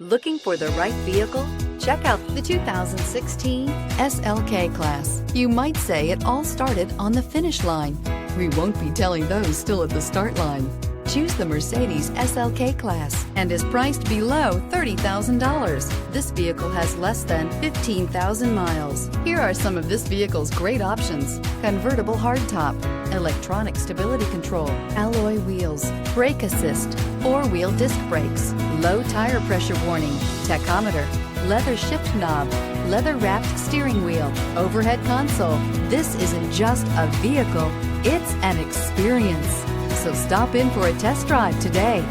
Looking for the right vehicle? Check out the 2016 SLK-Class. You might say it all started on the finish line. We won't be telling those still at the start line. Choose the Mercedes SLK-Class and is priced below $30,000. This vehicle has less than 15,000 miles. Here are some of this vehicle's great options: convertible hardtop, electronic stability control, alloy wheels, brake assist, four-wheel disc brakes, low tire pressure warning, tachometer, leather shift knob, leather-wrapped steering wheel, overhead console. This isn't just a vehicle, it's an experience. So stop in for a test drive today.